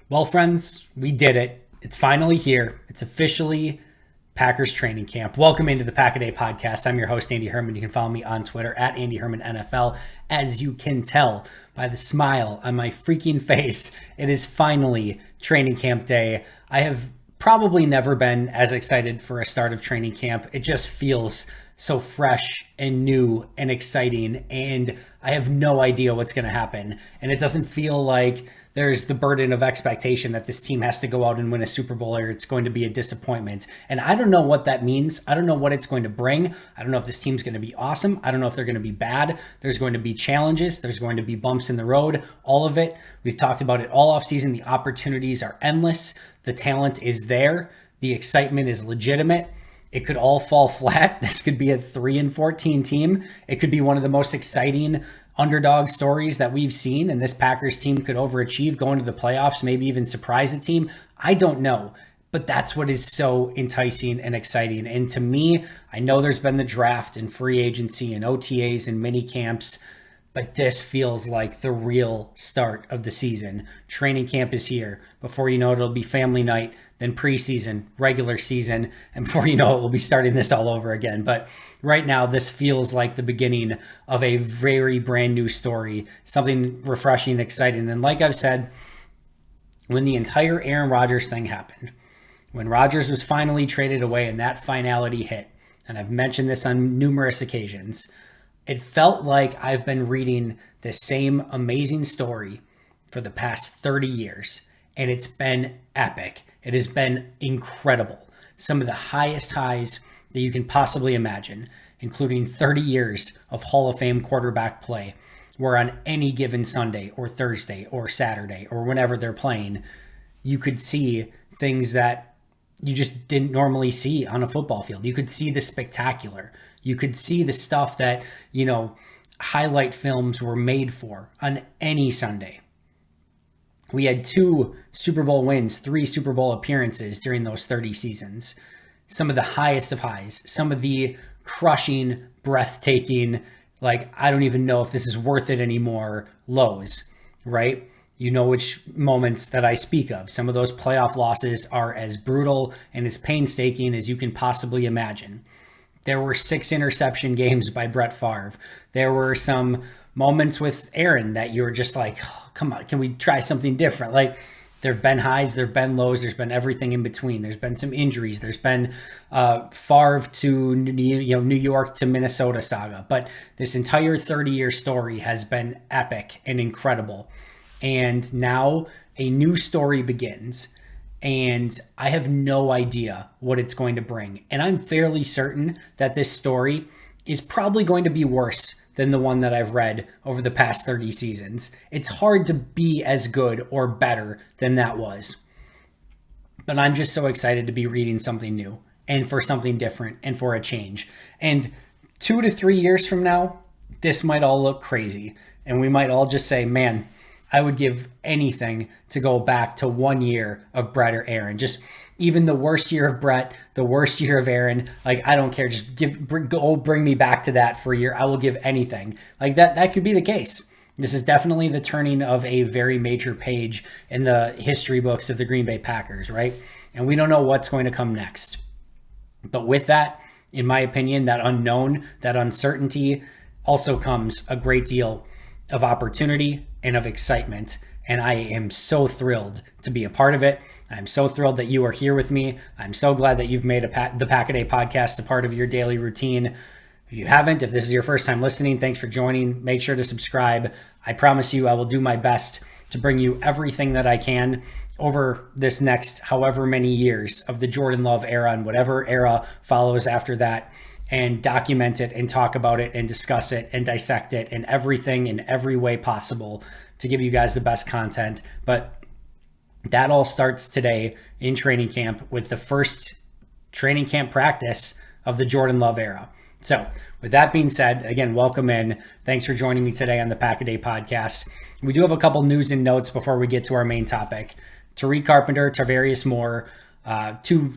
Well, friends, we did it. It's finally here. It's officially Packers training camp. Welcome into the Pack a Day podcast. I'm your host, Andy Herman. You can follow me on Twitter at Andy Herman NFL. As you can tell by the smile on my freaking face, it is finally training camp day. I have probably never been as excited for a start of training camp. It just feels so fresh and new and exciting, and I have no idea what's going to happen. And it doesn't feel like there's the burden of expectation that this team has to go out and win a Super Bowl or it's going to be a disappointment. And I don't know what that means. I don't know what it's going to bring. I don't know if this team's going to be awesome. I don't know if they're going to be bad. There's going to be challenges. There's going to be bumps in the road. All of it. We've talked about it all offseason. The opportunities are endless. The talent is there. The excitement is legitimate. It could all fall flat. This could be a 3-14 team. It could be one of the most exciting underdog stories that we've seen, and this Packers team could overachieve, go into the playoffs, maybe even surprise a team. I don't know, but that's what is so enticing and exciting. And to me, I know there's been the draft and free agency and OTAs and mini camps, but this feels like the real start of the season. Training camp is here. Before you know it, it'll be family night, then preseason, regular season, and before you know it, we'll be starting this all over again. But right now, this feels like the beginning of a very brand new story, something refreshing and exciting. And like I've said, when the entire Aaron Rodgers thing happened, when Rodgers was finally traded away and that finality hit, and I've mentioned this on numerous occasions, it felt like I've been reading the same amazing story for the past 30 years, and it's been epic. It has been incredible. Some of the highest highs that you can possibly imagine, including 30 years of Hall of Fame quarterback play, where on any given Sunday or Thursday or Saturday or whenever they're playing, you could see things that you just didn't normally see on a football field. You could see the spectacular. You could see the stuff that, highlight films were made for on any Sunday. We had 2 Super Bowl wins, 3 Super Bowl appearances during those 30 seasons. Some of the highest of highs, some of the crushing, breathtaking, I don't even know if this is worth it anymore, lows, right? You know which moments that I speak of. Some of those playoff losses are as brutal and as painstaking as you can possibly imagine. There were 6 interception games by Brett Favre. There were some moments with Aaron that you were just like, oh, come on, can we try something different? There have been highs, there have been lows, there's been everything in between. There's been some injuries. There's been Favre to New York to Minnesota saga. But this entire 30-year story has been epic and incredible. And now a new story begins. And I have no idea what it's going to bring. And I'm fairly certain that this story is probably going to be worse than the one that I've read over the past 30 seasons. It's hard to be as good or better than that was. But I'm just so excited to be reading something new and for something different and for a change. And 2 to 3 years from now, this might all look crazy. And we might all just say, man, I would give anything to go back to 1 year of Brett or Aaron. Just even the worst year of Brett, the worst year of Aaron. I don't care. Just bring me back to that for a year. I will give anything. That could be the case. This is definitely the turning of a very major page in the history books of the Green Bay Packers, right? And we don't know what's going to come next. But with that, in my opinion, that unknown, that uncertainty also comes a great deal of opportunity and of excitement. And I am so thrilled to be a part of it. I'm so thrilled that you are here with me. I'm so glad that you've made the Pack a Day podcast a part of your daily routine. If you haven't, if this is your first time listening, thanks for joining. Make sure to subscribe. I promise you I will do my best to bring you everything that I can over this next however many years of the Jordan Love era and whatever era follows after that, and document it and talk about it and discuss it and dissect it and everything in every way possible to give you guys the best content. But that all starts today in training camp with the first training camp practice of the Jordan Love era. So with that being said, again, welcome in. Thanks for joining me today on the Pack a Day podcast. We do have a couple news and notes before we get to our main topic. Tariq Carpenter, Tarvarius Moore, 2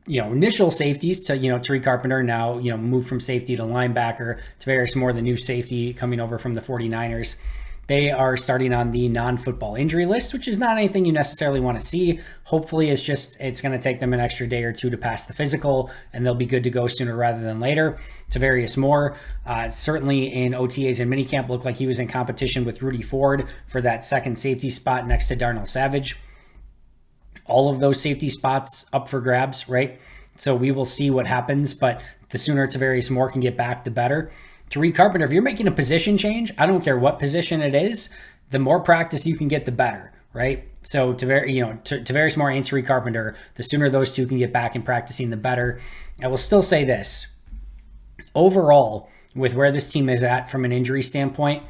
initial safeties to, Tariq Carpenter now, moved from safety to linebacker. Tarvarius Moore, the new safety coming over from the 49ers. They are starting on the non-football injury list, which is not anything you necessarily want to see. Hopefully it's going to take them an extra day or two to pass the physical, and they'll be good to go sooner rather than later. Tavarius Moore, certainly in OTAs and minicamp, looked like he was in competition with Rudy Ford for that second safety spot next to Darnell Savage. All of those safety spots up for grabs, right? So we will see what happens, but the sooner Tavarius Moore can get back, the better. Tariq Carpenter, if you're making a position change, I don't care what position it is, the more practice you can get, the better, right? So Tavarius Moore and Tariq Carpenter, the sooner those two can get back in practicing, the better. I will still say this. Overall, with where this team is at from an injury standpoint,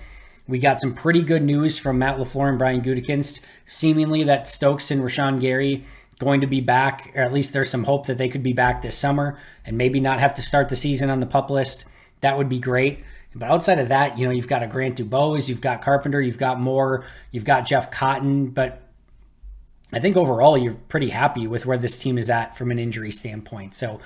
we got some pretty good news from Matt LaFleur and Brian Gutekunst, seemingly that Stokes and Rashawn Gary going to be back, or at least there's some hope that they could be back this summer and maybe not have to start the season on the PUP list. That would be great. But outside of that, you've got a Grant Dubose, you've got Carpenter, you've got Moore, you've got Jeff Cotton. But I think overall you're pretty happy with where this team is at from an injury standpoint. So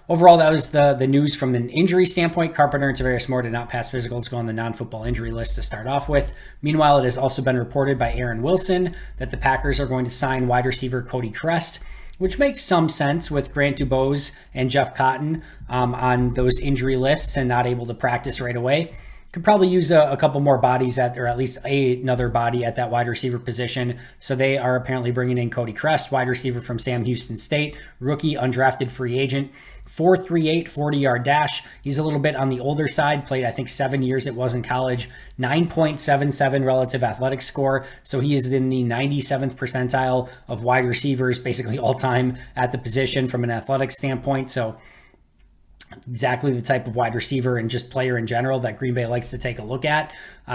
overall, that was the news from an injury standpoint. Carpenter and Tavarius Moore did not pass physicals, go on the non-football injury list to start off with. Meanwhile, it has also been reported by Aaron Wilson that the Packers are going to sign wide receiver Cody Crest, which makes some sense with Grant Dubose and Jeff Cotton on those injury lists and not able to practice right away. Could probably use a couple more bodies or at least another body at that wide receiver position. So they are apparently bringing in Cody Crest, wide receiver from Sam Houston State, rookie, undrafted free agent, 4.38 40-yard dash. He's a little bit on the older side, played I think 7 years it was in college, 9.77 relative athletic score. So he is in the 97th percentile of wide receivers, basically all time at the position from an athletic standpoint. So exactly the type of wide receiver and just player in general that Green Bay likes to take a look at.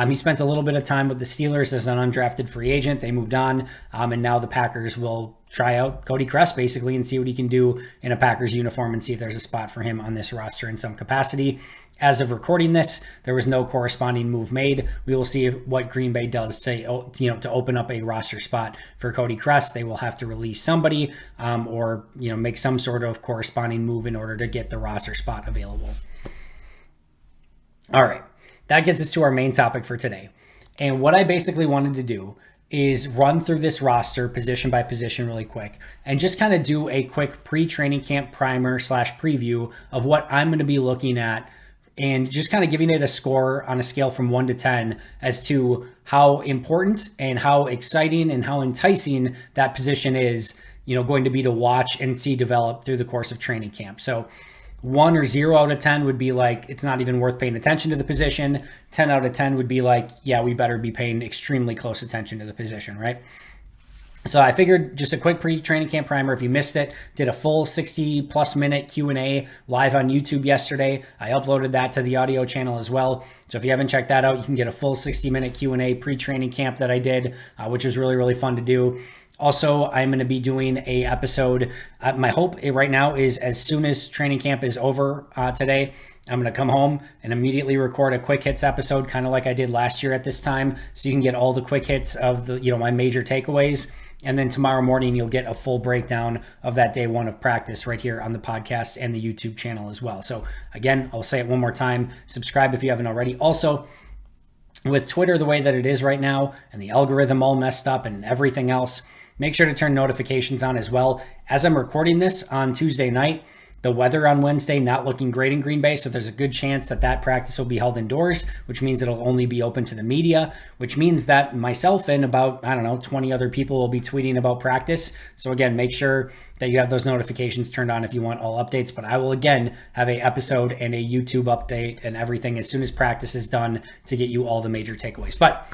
He spent a little bit of time with the Steelers as an undrafted free agent. They moved on, and now the Packers will try out Cody Crest basically and see what he can do in a Packers uniform and see if there's a spot for him on this roster in some capacity. As of recording this, there was no corresponding move made. We will see what Green Bay does to open up a roster spot for Cody Crest. They will have to release somebody or make some sort of corresponding move in order to get the roster spot available. All right, that gets us to our main topic for today. And what I basically wanted to do is run through this roster position by position really quick and just kind of do a quick pre-training camp primer / preview of what I'm going to be looking at and just kind of giving it a score on a scale from 1 to 10 as to how important and how exciting and how enticing that position is, going to be to watch and see develop through the course of training camp. So 1 or 0 out of 10 would be like, it's not even worth paying attention to the position. 10 out of 10 would be like, yeah, we better be paying extremely close attention to the position, right? So I figured just a quick pre-training camp primer. If you missed it, did a full 60+ minute Q&A live on YouTube yesterday. I uploaded that to the audio channel as well. So if you haven't checked that out, you can get a full 60-minute Q&A pre-training camp that I did, which was really, really fun to do. Also, I'm going to be doing a episode. My hope right now is as soon as training camp is over today, I'm going to come home and immediately record a quick hits episode, kind of like I did last year at this time. So you can get all the quick hits of my major takeaways. And then tomorrow morning, you'll get a full breakdown of that day 1 of practice right here on the podcast and the YouTube channel as well. So again, I'll say it one more time. Subscribe if you haven't already. Also, with Twitter the way that it is right now and the algorithm all messed up and everything else, make sure to turn notifications on as well. As I'm recording this on Tuesday night, the weather on Wednesday not looking great in Green Bay, so there's a good chance that practice will be held indoors, which means it'll only be open to the media, which means that myself and about, 20 other people will be tweeting about practice. So again, make sure that you have those notifications turned on if you want all updates, but I will again have a episode and a YouTube update and everything as soon as practice is done to get you all the major takeaways. But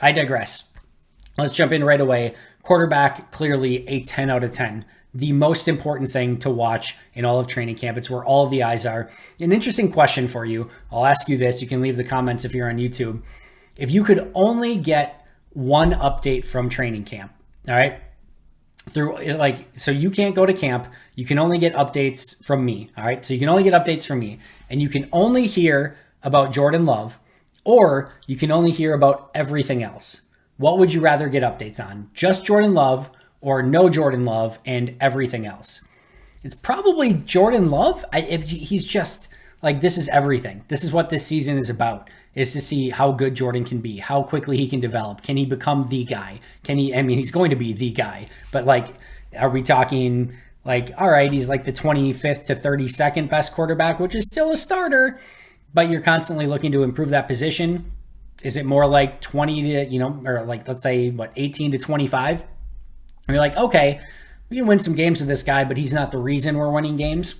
I digress. Let's jump in right away. Quarterback, clearly a 10 out of 10. The most important thing to watch in all of training camp. It's where all of the eyes are. An interesting question for you. I'll ask you this. You can leave the comments if you're on YouTube. If you could only get one update from training camp, all right? So you can't go to camp. You can only get updates from me, all right? So you can only get updates from me. And you can only hear about Jordan Love, or you can only hear about everything else. What would you rather get updates on? Just Jordan Love, or no Jordan Love and everything else? It's probably Jordan Love. He's just Like, this is everything. This is what this season is about, is to see how good Jordan can be, how quickly he can develop. Can he become the guy? He's going to be the guy, but like, are we talking like, all right, he's like the 25th to 32nd best quarterback, which is still a starter, but you're constantly looking to improve that position. Is it more like 20 to, or like, let's say 18 to 25? And you're like, okay, we can win some games with this guy, but he's not the reason we're winning games.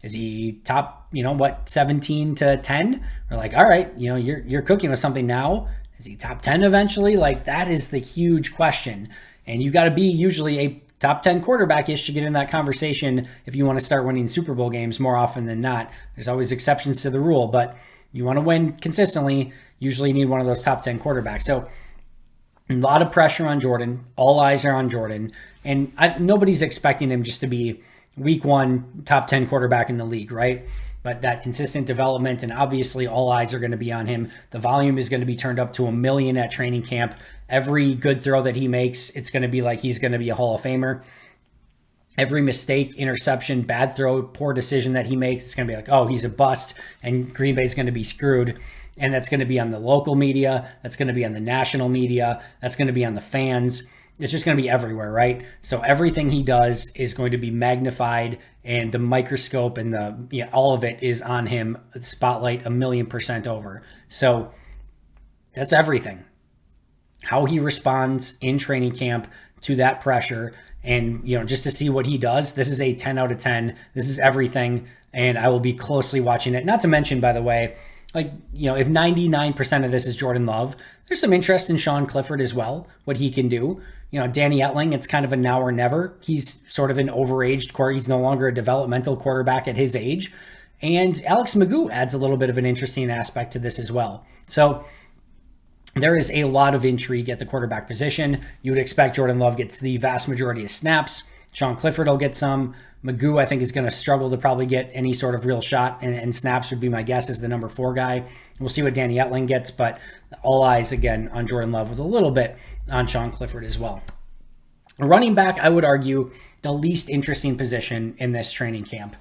Is he top, 17 to 10? We're like, all right, you're cooking with something now. Is he top 10 eventually? Like, that is the huge question. And you got to be usually a top 10 quarterback-ish to get in that conversation if you want to start winning Super Bowl games more often than not. There's always exceptions to the rule, but you want to win consistently, usually you need one of those top 10 quarterbacks. So a lot of pressure on Jordan. All eyes are on Jordan. And nobody's expecting him just to be week one top 10 quarterback in the league, right? But that consistent development, and obviously all eyes are going to be on him. The volume is going to be turned up to 1 million at training camp. Every good throw that he makes, it's going to be like he's going to be a Hall of Famer. Every mistake, interception, bad throw, poor decision that he makes, it's going to be like, oh, he's a bust, and Green Bay's going to be screwed. And that's going to be on the local media. That's going to be on the national media. That's going to be on the fans. It's just going to be everywhere, right? So everything he does is going to be magnified, and the microscope and all of it is on him. Spotlight 1,000,000% over. So that's everything. How he responds in training camp to that pressure, and just to see what he does. This is a 10 out of 10. This is everything, and I will be closely watching it. Not to mention, by the way, if 99% of this is Jordan Love, there's some interest in Sean Clifford as well, what he can do. Danny Etling, it's kind of a now or never. He's sort of an overaged quarterback. He's no longer a developmental quarterback at his age. And Alex Magoo adds a little bit of an interesting aspect to this as well. So there is a lot of intrigue at the quarterback position. You would expect Jordan Love gets the vast majority of snaps. Sean Clifford will get some. Magoo, I think, is going to struggle to probably get any sort of real shot, and snaps would be my guess as the number 4 guy. We'll see what Danny Etling gets, but all eyes, again, on Jordan Love with a little bit on Sean Clifford as well. Running back, I would argue, the least interesting position in this training camp.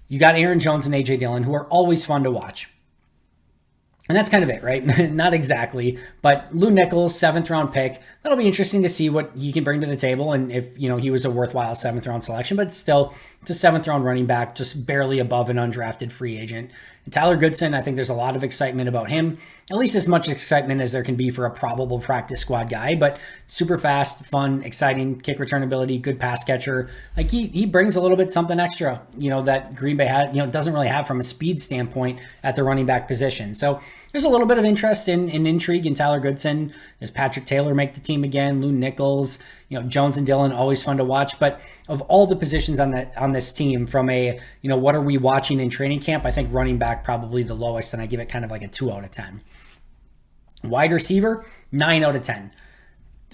You got Aaron Jones and A.J. Dillon, who are always fun to watch. And that's kind of it, right? Not exactly, but Lou Nichols, 7th round pick. That'll be interesting to see what he can bring to the table, and if he was a worthwhile 7th round selection. But still, it's a 7th round running back, just barely above an undrafted free agent. And Tyler Goodson, I think there's a lot of excitement about him, at least as much excitement as there can be for a probable practice squad guy. But super fast, fun, exciting, kick return ability, good pass catcher. Like he brings a little bit something extra, that Green Bay doesn't really have from a speed standpoint at the running back position. So there's a little bit of interest in intrigue in Tyler Goodson. Does Patrick Taylor make the team again? Lou Nichols, Jones and Dillon, always fun to watch. But of all the positions on this team, from a what are we watching in training camp, I think running back probably the lowest, and I give it kind of like a 2 out of 10. Wide receiver, 9 out of 10.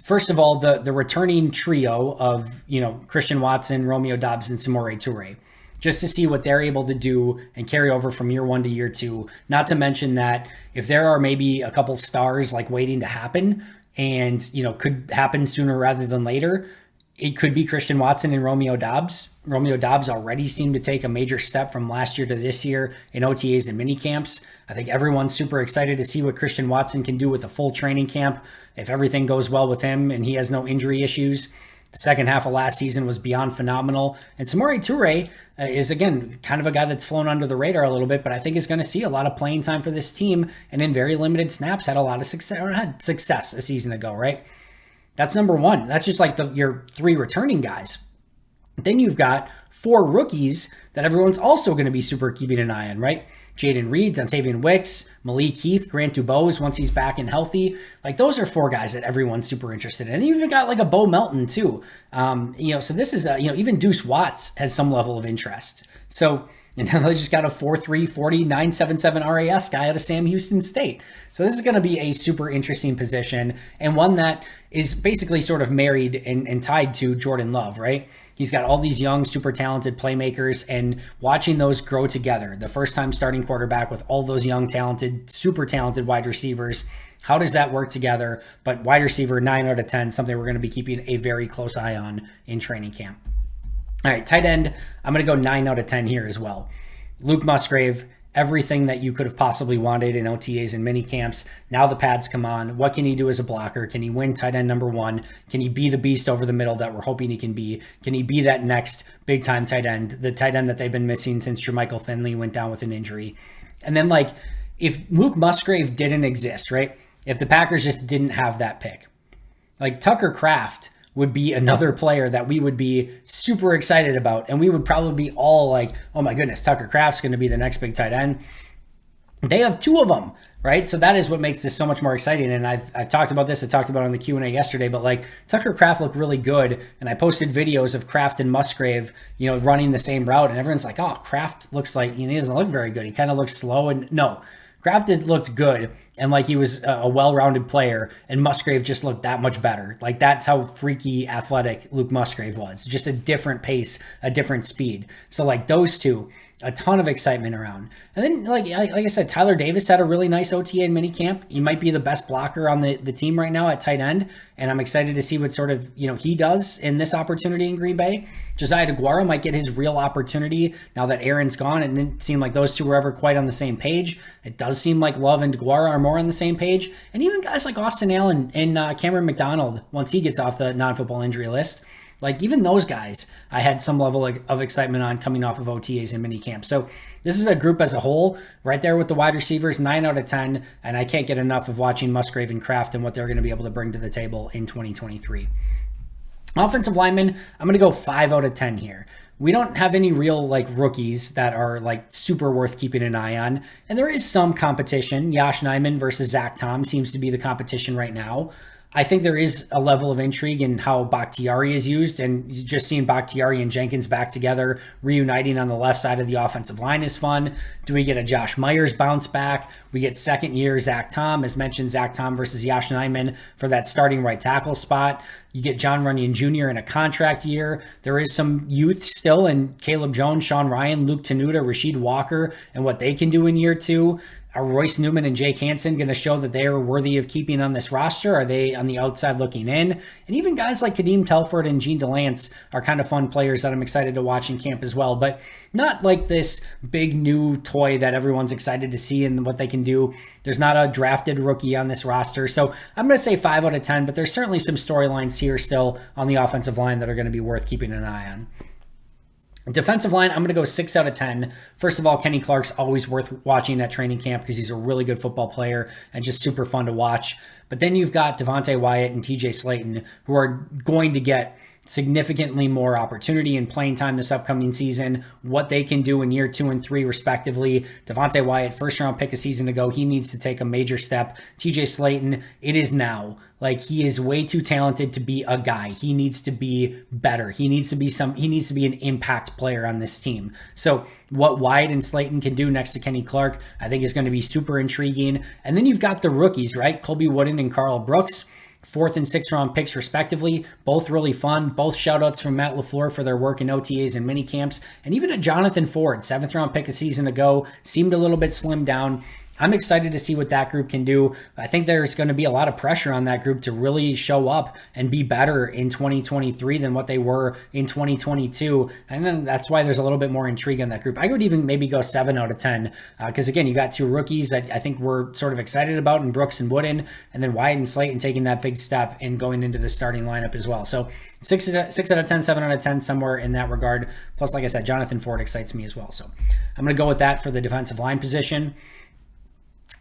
First of all, the returning trio of Christian Watson, Romeo Doubs, and Samori Toure, just to see what they're able to do and carry over from year 1 to year 2. Not to mention that if there are maybe a couple stars like waiting to happen, and could happen sooner rather than later, it could be Christian Watson and Romeo Doubs. Romeo Doubs already seemed to take a major step from last year to this year in OTAs and mini camps. I think everyone's super excited to see what Christian Watson can do with a full training camp if everything goes well with him and he has no injury issues. The second half of last season was beyond phenomenal. And Samori Toure is, again, kind of a guy that's flown under the radar a little bit, but I think is going to see a lot of playing time for this team, and in very limited snaps had a lot of success, or had success a season ago, right? That's number 1. That's just like your 3 returning guys. Then you've got 4 rookies that everyone's also going to be super keeping an eye on, right? Jaden Reed, Dontavian Wicks, Malik Heath, Grant Dubose once he's back and healthy. Like, those are 4 guys that everyone's super interested in. And you even got like a Bo Melton too. So this is, even Deuce Watts has some level of interest. So, they just got a 4.3 40 9.77 RAS guy out of Sam Houston State. So this is going to be a super interesting position, and one that is basically sort of married and tied to Jordan Love, right? He's got all these young, super talented playmakers, and watching those grow together. The first time starting quarterback with all those young, talented, super talented wide receivers. How does that work together? But wide receiver, 9 out of 10, something we're going to be keeping a very close eye on in training camp. All right, tight end, I'm going to go 9 out of 10 here as well. Luke Musgrave, everything that you could have possibly wanted in OTAs and mini camps. Now the pads come on. What can he do as a blocker? Can he win tight end number one? Can he be the beast over the middle that we're hoping he can be? Can he be that next big time tight end, the tight end that they've been missing since Jermichael Finley went down with an injury? And then like, if Luke Musgrave didn't exist, right? If the Packers just didn't have that pick, like Tucker Kraft would be another player that we would be super excited about. And we would probably be all like, oh my goodness, Tucker Kraft's going to be the next big tight end. They have two of them, right? So that is what makes this so much more exciting. And I've talked about this. I talked about it on the Q&A yesterday, but like Tucker Kraft looked really good. And I posted videos of Kraft and Musgrave, running the same route. And everyone's like, oh, Kraft looks like, he doesn't look very good. He kind of looks slow. And no, Kraft looked good and like he was a well-rounded player, and Musgrave just looked that much better. Like that's how freaky athletic Luke Musgrave was. Just a different pace, a different speed. So like those two, a ton of excitement around. And then like I said, Tyler Davis had a really nice OTA and mini camp. He might be the best blocker on the team right now at tight end. And I'm excited to see what sort of, he does in this opportunity in Green Bay. Josiah DeGuara might get his real opportunity now that Aaron's gone. It didn't seem like those two were ever quite on the same page. It does seem like Love and DeGuara are more on the same page. And even guys like Austin Allen and Cameron McDonald, once he gets off the non-football injury list, like even those guys, I had some level of excitement on coming off of OTAs and minicamp. So this is a group as a whole, right there with the wide receivers, 9 out of 10. And I can't get enough of watching Musgrave and Kraft and what they're going to be able to bring to the table in 2023. Offensive linemen, I'm going to go 5 out of 10 here. We don't have any real like rookies that are like super worth keeping an eye on. And there is some competition. Yosh Nijman versus Zach Tom seems to be the competition right now. I think there is a level of intrigue in how Bakhtiari is used, and just seeing Bakhtiari and Jenkins back together, reuniting on the left side of the offensive line is fun. Do we get a Josh Myers bounce back? We get second year Zach Tom, as mentioned, Zach Tom versus Yosh Nijman for that starting right tackle spot. You get John Runyon Jr. in a contract year. There is some youth still in Caleb Jones, Sean Ryan, Luke Tenuta, Rasheed Walker, and what they can do in year 2. Are Royce Newman and Jake Hansen going to show that they are worthy of keeping on this roster? Are they on the outside looking in? And even guys like Kadeem Telford and Gene DeLance are kind of fun players that I'm excited to watch in camp as well. But not like this big new toy that everyone's excited to see and what they can do. There's not a drafted rookie on this roster. So I'm going to say 5 out of 10, but there's certainly some storylines here still on the offensive line that are going to be worth keeping an eye on. Defensive line, I'm going to go 6 out of 10. First of all, Kenny Clark's always worth watching at training camp because he's a really good football player and just super fun to watch. But then you've got Devonte Wyatt and TJ Slayton, who are going to get significantly more opportunity and playing time this upcoming season, what they can do in year 2 and 3 respectively. Devonte Wyatt, first round pick a season ago, he needs to take a major step. TJ Slayton, it is now. Like, he is way too talented to be a guy. He needs to be better. He needs to be an impact player on this team. So what Wyatt and Slayton can do next to Kenny Clark, I think is going to be super intriguing. And then you've got the rookies, right? Colby Wooden and Carl Brooks. 4th and 6th round picks respectively, both really fun. Both shout outs from Matt LaFleur for their work in OTAs and mini camps. And even a Jonathan Ford, 7th round pick a season ago, seemed a little bit slimmed down. I'm excited to see what that group can do. I think there's going to be a lot of pressure on that group to really show up and be better in 2023 than what they were in 2022. And then that's why there's a little bit more intrigue on that group. I would even maybe go 7 out of 10 because, again, you got 2 rookies that I think we're sort of excited about in Brooks and Wooden, and then Wyatt and Slayton taking that big step and going into the starting lineup as well. So 6 out of 10, 7 out of 10, somewhere in that regard. Plus, like I said, Jonathan Ford excites me as well. So I'm going to go with that for the defensive line position.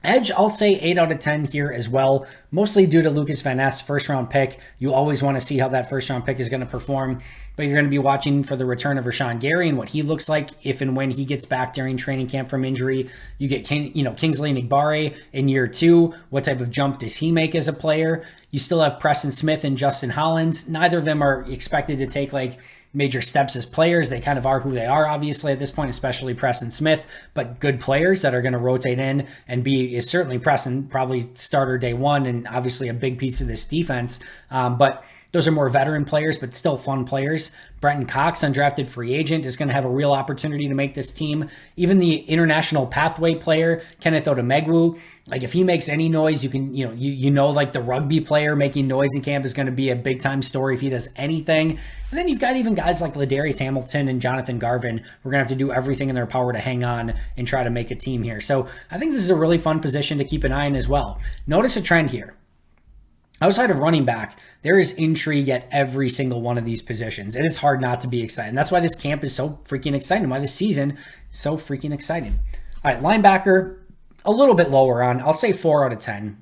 Edge, I'll say 8 out of 10 here as well, mostly due to Lucas Van Ness, first round pick. You always want to see how that first round pick is going to perform, but you're going to be watching for the return of Rashawn Gary and what he looks like if and when he gets back during training camp from injury. You get Kingsley Enagbare in year 2. What type of jump does he make as a player? You still have Preston Smith and Justin Hollins. Neither of them are expected to take major steps as players. They kind of are who they are, obviously, at this point, especially Preston Smith, but good players that are going to rotate in and is certainly Preston, probably starter day 1, and obviously a big piece of this defense. But Those are more veteran players, but still fun players. Brenton Cox, undrafted free agent, is going to have a real opportunity to make this team. Even the international pathway player, Kenneth Odumegwu, like if he makes any noise, you know, like the rugby player making noise in camp is going to be a big time story if he does anything. And then you've got even guys like Ladarius Hamilton and Jonathan Garvin. We're going to have to do everything in their power to hang on and try to make a team here. So I think this is a really fun position to keep an eye on as well. Notice a trend here. Outside of running back, there is intrigue at every single one of these positions. It is hard not to be excited. And that's why this camp is so freaking exciting, why this season is so freaking exciting. All right, linebacker, a little bit lower on, I'll say 4 out of 10.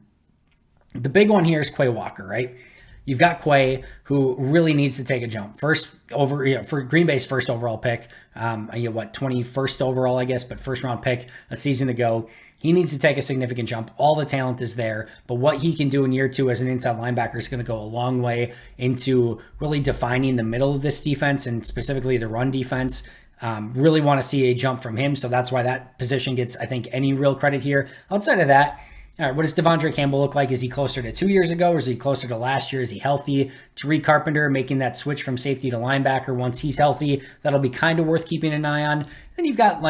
The big one here is Quay Walker, right? You've got Quay, who really needs to take a jump. First over, for Green Bay's first overall pick, 21st overall, I guess, but first round pick a season ago. He needs to take a significant jump. All the talent is there, but what he can do in year 2 as an inside linebacker is going to go a long way into really defining the middle of this defense and specifically the run defense. Really want to see a jump from him, so that's why that position gets, I think, any real credit here. Outside of that, all right, what does Devondre Campbell look like? Is he closer to 2 years ago, or is he closer to last year? Is he healthy? Tariq Carpenter making that switch from safety to linebacker once he's healthy. That'll be kind of worth keeping an eye on. Then you've got,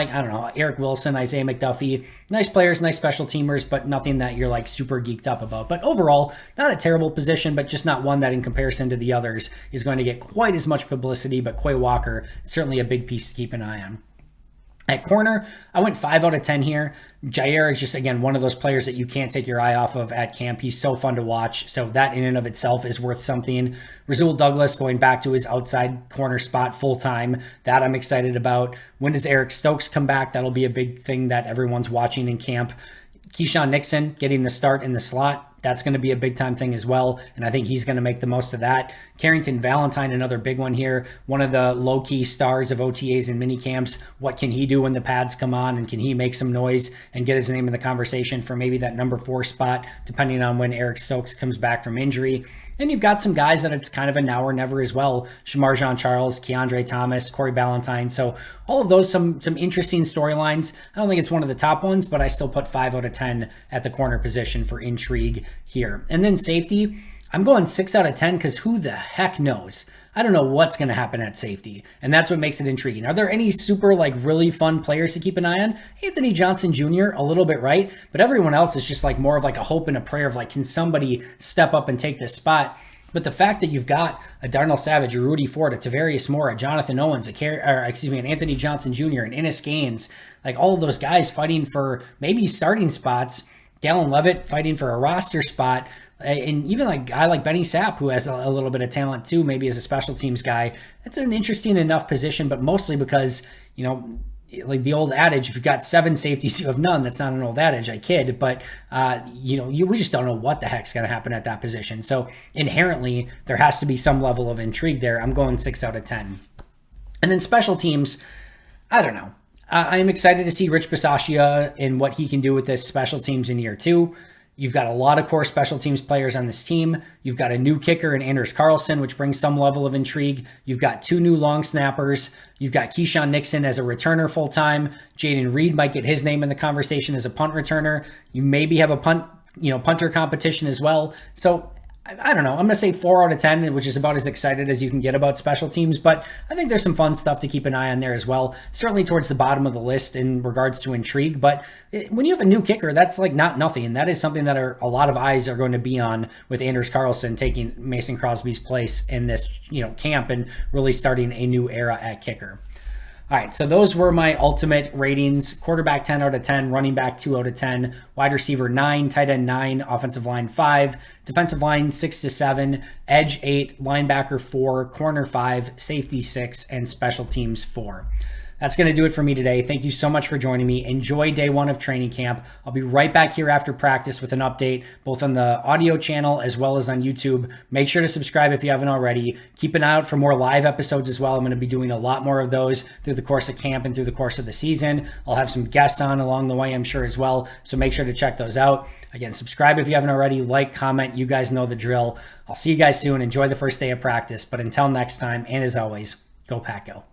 Eric Wilson, Isaiah McDuffie. Nice players, nice special teamers, but nothing that you're, super geeked up about. But overall, not a terrible position, but just not one that in comparison to the others is going to get quite as much publicity. But Quay Walker, certainly a big piece to keep an eye on. At corner, I went 5 out of 10 here. Jair is just, again, one of those players that you can't take your eye off of at camp. He's so fun to watch. So that in and of itself is worth something. Rasul Douglas going back to his outside corner spot full-time. That I'm excited about. When does Eric Stokes come back? That'll be a big thing that everyone's watching in camp. Keyshawn Nixon getting the start in the slot. That's going to be a big time thing as well. And I think he's going to make the most of that. Carrington Valentine, another big one here. One of the low key stars of OTAs and mini camps. What can he do when the pads come on? And can he make some noise and get his name in the conversation for maybe that number 4 spot, depending on when Eric Stokes comes back from injury? And you've got some guys that it's kind of a now or never as well. Shamar Jean-Charles, Keandre Thomas, Corey Ballantyne. So all of those, some interesting storylines. I don't think it's one of the top ones, but I still put 5 out of 10 at the corner position for intrigue here. And then safety, I'm going 6 out of 10 because who the heck knows? I don't know what's going to happen at safety, and that's what makes it intriguing. Are there any super, really fun players to keep an eye on? Anthony Johnson Jr., a little bit, right? But everyone else is just more of a hope and a prayer of can somebody step up and take this spot? But the fact that you've got a Darnell Savage, a Rudy Ford, a Tavarius Moore, a Jonathan Owens, an Anthony Johnson Jr., an Ennis Gaines, all of those guys fighting for maybe starting spots, Dallin Levitt fighting for a roster spot, and even a guy like Benny Sapp, who has a little bit of talent too, maybe as a special teams guy. It's an interesting enough position, but mostly because, the old adage, if you've got 7 safeties, you have none. That's not an old adage, I kid, but, we just don't know what the heck's going to happen at that position. So inherently, there has to be some level of intrigue there. I'm going 6 out of 10. And then special teams, I don't know. I'm excited to see Rich Bisaccia and what he can do with this special teams in year 2. You've got a lot of core special teams players on this team. You've got a new kicker in Anders Carlson, which brings some level of intrigue. You've got 2 new long snappers. You've got Keyshawn Nixon as a returner full-time. Jaden Reed might get his name in the conversation as a punt returner. You maybe have a punter competition as well. So I don't know. I'm going to say 4 out of 10, which is about as excited as you can get about special teams, but I think there's some fun stuff to keep an eye on there as well. Certainly towards the bottom of the list in regards to intrigue, but when you have a new kicker, that's not nothing. And that is something that a lot of eyes are going to be on with Anders Carlson taking Mason Crosby's place in this, camp and really starting a new era at kicker. All right, so those were my ultimate ratings. Quarterback 10 out of 10, running back 2 out of 10, wide receiver 9, tight end 9, offensive line 5, defensive line 6 to 7, edge 8, linebacker 4, corner 5, safety 6, and special teams 4. That's going to do it for me today. Thank you so much for joining me. Enjoy day 1 of training camp. I'll be right back here after practice with an update, both on the audio channel as well as on YouTube. Make sure to subscribe if you haven't already. Keep an eye out for more live episodes as well. I'm going to be doing a lot more of those through the course of camp and through the course of the season. I'll have some guests on along the way, I'm sure, as well. So make sure to check those out. Again, subscribe if you haven't already. Like, comment. You guys know the drill. I'll see you guys soon. Enjoy the first day of practice. But until next time, and as always, go Pack Go.